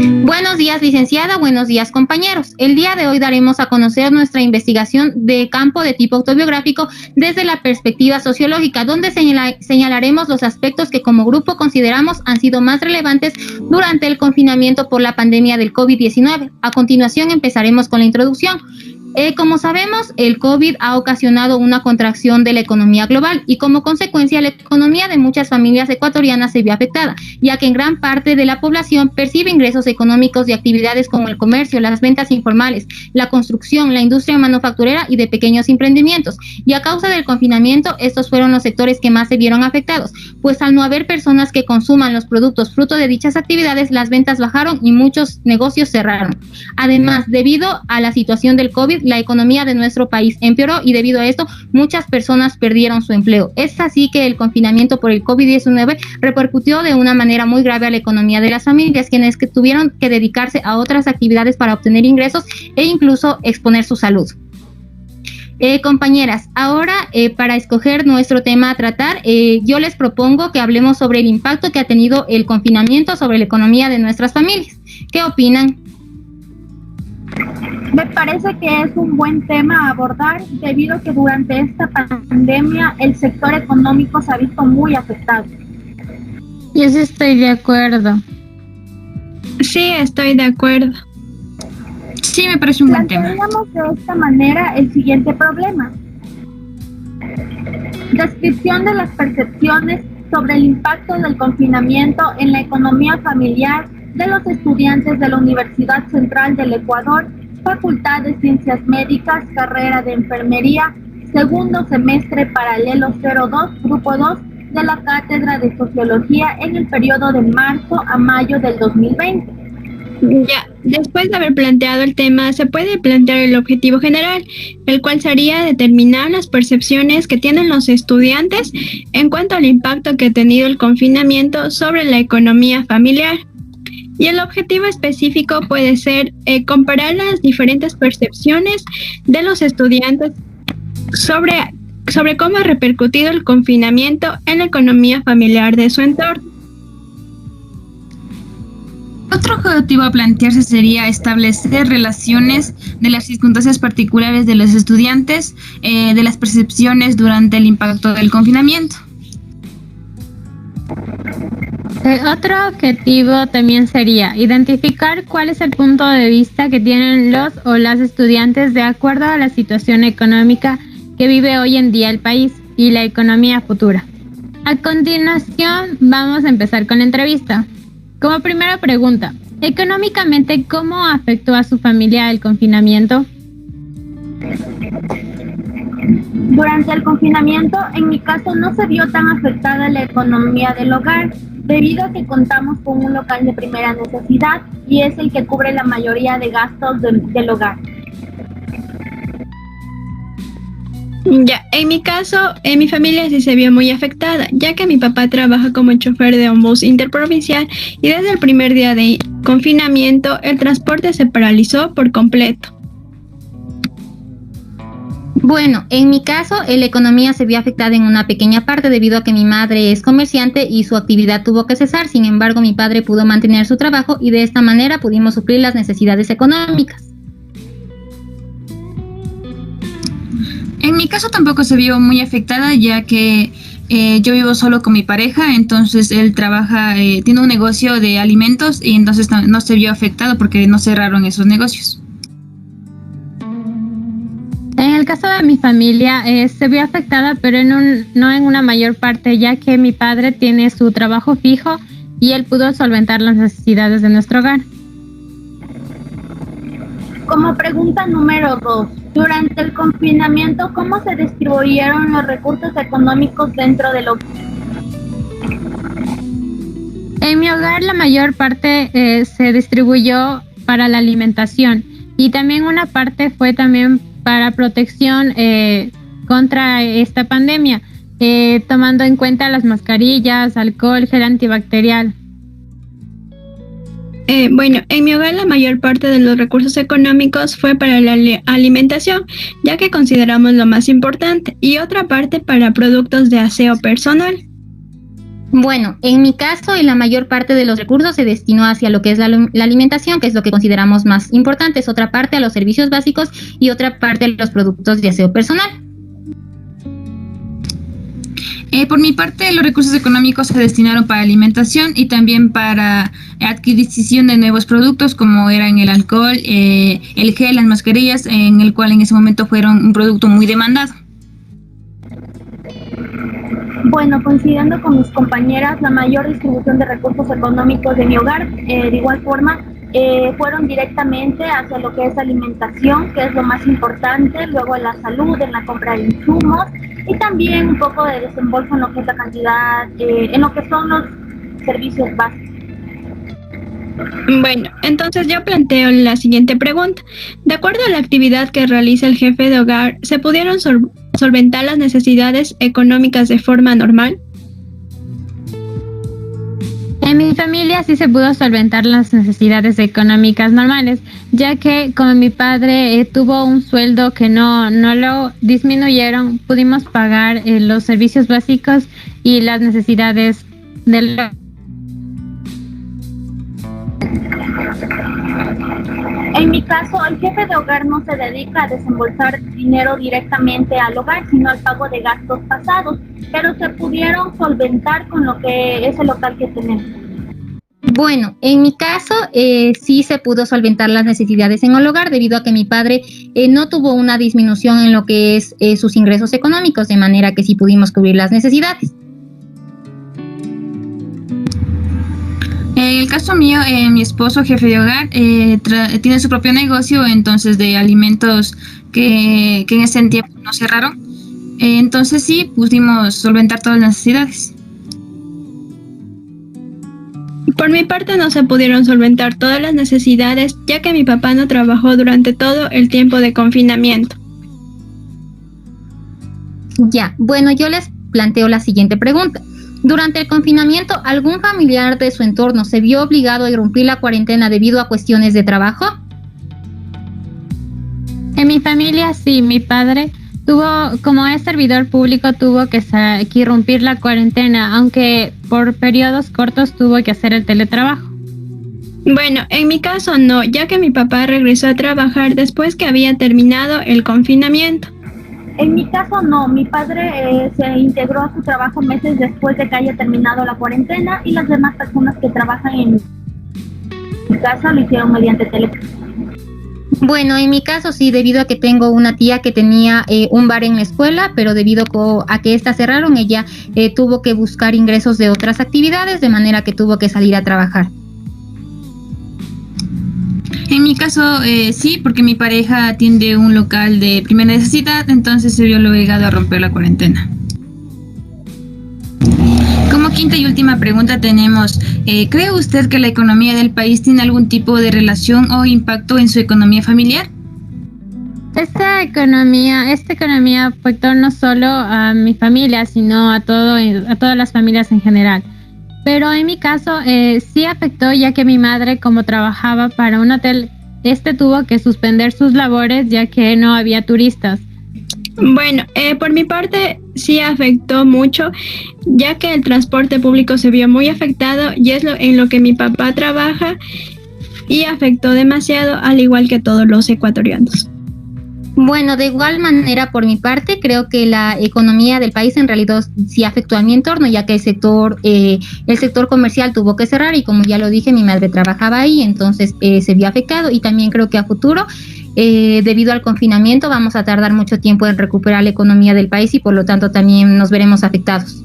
Buenos días, licenciada. Buenos días, compañeros. El día de hoy daremos a conocer nuestra investigación de campo de tipo autobiográfico desde la perspectiva sociológica, donde señalaremos los aspectos que como grupo consideramos han sido más relevantes durante el confinamiento por la pandemia del COVID-19. A continuación empezaremos con la introducción. Como sabemos, el COVID ha ocasionado una contracción de la economía global y como consecuencia la economía de muchas familias ecuatorianas se vio afectada, ya que en gran parte de la población percibe ingresos económicos de actividades como el comercio, las ventas informales, la construcción, la industria manufacturera y de pequeños emprendimientos. Y a causa del confinamiento, estos fueron los sectores que más se vieron afectados, pues al no haber personas que consuman los productos fruto de dichas actividades, las ventas bajaron y muchos negocios cerraron. Además, debido a la situación del COVID, la economía de nuestro país empeoró y debido a esto muchas personas perdieron su empleo. Es así que el confinamiento por el COVID-19 repercutió de una manera muy grave a la economía de las familias, quienes que tuvieron que dedicarse a otras actividades para obtener ingresos e incluso exponer su salud. Compañeras, ahora para escoger nuestro tema a tratar, yo les propongo que hablemos sobre el impacto que ha tenido el confinamiento sobre la economía de nuestras familias. ¿Qué opinan? Me parece que es un buen tema a abordar debido a que durante esta pandemia el sector económico se ha visto muy afectado. Yo sí estoy de acuerdo. Sí, estoy de acuerdo. Sí, me parece un buen tema. Plantearíamos de esta manera el siguiente problema. Descripción de las percepciones sobre el impacto del confinamiento en la economía familiar de los estudiantes de la Universidad Central del Ecuador, Facultad de Ciencias Médicas, carrera de Enfermería, segundo semestre paralelo 02, grupo 2 de la Cátedra de Sociología en el periodo de marzo a mayo del 2020. Ya, después de haber planteado el tema, se puede plantear el objetivo general, el cual sería determinar las percepciones que tienen los estudiantes en cuanto al impacto que ha tenido el confinamiento sobre la economía familiar. Y el objetivo específico puede ser comparar las diferentes percepciones de los estudiantes sobre cómo ha repercutido el confinamiento en la economía familiar de su entorno. Otro objetivo a plantearse sería establecer relaciones de las circunstancias particulares de los estudiantes, de las percepciones durante el impacto del confinamiento. Otro objetivo también sería identificar cuál es el punto de vista que tienen los o las estudiantes de acuerdo a la situación económica que vive hoy en día el país y la economía futura. A continuación, vamos a empezar con la entrevista. Como primera pregunta, económicamente, ¿cómo afectó a su familia el confinamiento? Durante el confinamiento, en mi caso, no se vio tan afectada la economía del hogar, debido a que contamos con un local de primera necesidad y es el que cubre la mayoría de gastos del hogar. Ya, en mi caso, en mi familia sí se vio muy afectada, ya que mi papá trabaja como chofer de un bus interprovincial y desde el primer día de confinamiento el transporte se paralizó por completo. Bueno, en mi caso, la economía se vio afectada en una pequeña parte debido a que mi madre es comerciante y su actividad tuvo que cesar. Sin embargo, mi padre pudo mantener su trabajo y de esta manera pudimos suplir las necesidades económicas. En mi caso tampoco se vio muy afectada, ya que yo vivo solo con mi pareja, entonces él trabaja, tiene un negocio de alimentos y entonces no se vio afectado porque no cerraron esos negocios. En el caso de mi familia se vio afectada, pero no en una mayor parte, ya que mi padre tiene su trabajo fijo y él pudo solventar las necesidades de nuestro hogar. Como pregunta número 2, durante el confinamiento, ¿cómo se distribuyeron los recursos económicos dentro del hogar? En mi hogar la mayor parte se distribuyó para la alimentación y también una parte fue también para protección contra esta pandemia, tomando en cuenta las mascarillas, alcohol, gel antibacterial. Bueno, en mi hogar la mayor parte de los recursos económicos fue para la alimentación, ya que consideramos lo más importante, y otra parte para productos de aseo personal. Bueno, en mi caso, la mayor parte de los recursos se destinó hacia lo que es la alimentación, que es lo que consideramos más importante, es otra parte a los servicios básicos y otra parte a los productos de aseo personal. Por mi parte, los recursos económicos se destinaron para alimentación y también para adquisición de nuevos productos como eran el alcohol, el gel, las mascarillas, en el cual en ese momento fueron un producto muy demandado. Bueno, coincidiendo con mis compañeras, la mayor distribución de recursos económicos de mi hogar, de igual forma, fueron directamente hacia lo que es alimentación, que es lo más importante, luego en la salud, en la compra de insumos y también un poco de desembolso en lo que es la cantidad, en lo que son los servicios básicos. Bueno, entonces yo planteo la siguiente pregunta. De acuerdo a la actividad que realiza el jefe de hogar, ¿se pudieron solventar las necesidades económicas de forma normal? En mi familia sí se pudo solventar las necesidades económicas normales, ya que como mi padre tuvo un sueldo que no lo disminuyeron, pudimos pagar los servicios básicos y las necesidades del hogar. En mi caso, el jefe de hogar no se dedica a desembolsar dinero directamente al hogar, sino al pago de gastos pasados, pero se pudieron solventar con lo que es el local que tenemos. Bueno, en mi caso sí se pudo solventar las necesidades en el hogar debido a que mi padre no tuvo una disminución en lo que es sus ingresos económicos, de manera que sí pudimos cubrir las necesidades. En el caso mío, mi esposo, jefe de hogar, tiene su propio negocio, entonces de alimentos que en ese tiempo no cerraron. Entonces sí, pudimos solventar todas las necesidades. Por mi parte no se pudieron solventar todas las necesidades, ya que mi papá no trabajó durante todo el tiempo de confinamiento. Ya, bueno, yo les planteo la siguiente pregunta. Durante el confinamiento, ¿algún familiar de su entorno se vio obligado a irrumpir la cuarentena debido a cuestiones de trabajo? En mi familia sí, mi padre como es servidor público, tuvo que irrumpir la cuarentena, aunque por periodos cortos tuvo que hacer el teletrabajo. Bueno, en mi caso no, ya que mi papá regresó a trabajar después que había terminado el confinamiento. En mi caso no, mi padre se integró a su trabajo meses después de que haya terminado la cuarentena y las demás personas que trabajan en mi casa lo hicieron mediante teléfono. Bueno, en mi caso sí, debido a que tengo una tía que tenía un bar en la escuela, pero debido a que esta cerraron, ella tuvo que buscar ingresos de otras actividades, de manera que tuvo que salir a trabajar. En mi caso, sí, porque mi pareja atiende un local de primera necesidad, entonces se vio obligado a romper la cuarentena. Como quinta y última pregunta tenemos, ¿cree usted que la economía del país tiene algún tipo de relación o impacto en su economía familiar? Esta economía afectó no solo a mi familia, sino a todas las familias en general. Pero en mi caso sí afectó, ya que mi madre, como trabajaba para un hotel, tuvo que suspender sus labores ya que no había turistas. Bueno, por mi parte sí afectó mucho, ya que el transporte público se vio muy afectado y es en lo que mi papá trabaja y afectó demasiado, al igual que todos los ecuatorianos. Bueno, de igual manera, por mi parte, creo que la economía del país en realidad sí afectó a mi entorno, ya que el sector comercial tuvo que cerrar y como ya lo dije, mi madre trabajaba ahí, entonces se vio afectado y también creo que a futuro, debido al confinamiento, vamos a tardar mucho tiempo en recuperar la economía del país y por lo tanto también nos veremos afectados.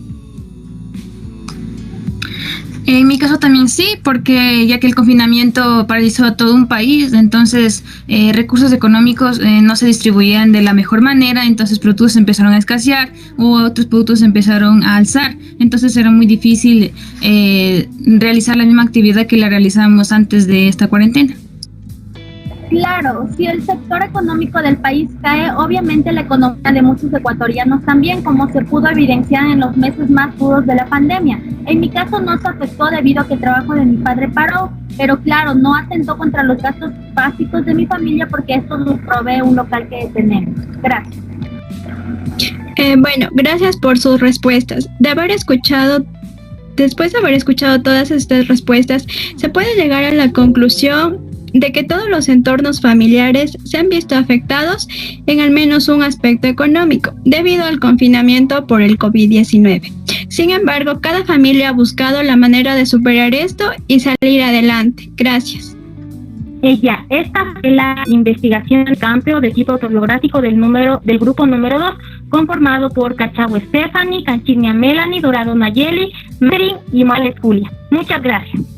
En mi caso también sí, porque ya que el confinamiento paralizó a todo un país, entonces recursos económicos no se distribuían de la mejor manera, entonces productos empezaron a escasear u otros productos empezaron a alzar, entonces era muy difícil realizar la misma actividad que la realizábamos antes de esta cuarentena. Claro, si el sector económico del país cae, obviamente la economía de muchos ecuatorianos también, como se pudo evidenciar en los meses más duros de la pandemia. En mi caso no se afectó debido a que el trabajo de mi padre paró, pero claro, no atentó contra los gastos básicos de mi familia porque esto nos provee un local que tenemos. Gracias. Bueno, gracias por sus respuestas. De haber escuchado Después de haber escuchado todas estas respuestas, se puede llegar a la conclusión de que todos los entornos familiares se han visto afectados en al menos un aspecto económico debido al confinamiento por el COVID-19. Sin embargo, cada familia ha buscado la manera de superar esto y salir adelante. Gracias. Esta fue la investigación de campo de tipo autobiográfico del grupo número 2, conformado por Cachagua Stephanie, Canchinia Melanie, Dorado Nayeli, Merin y Males Julia. Muchas gracias.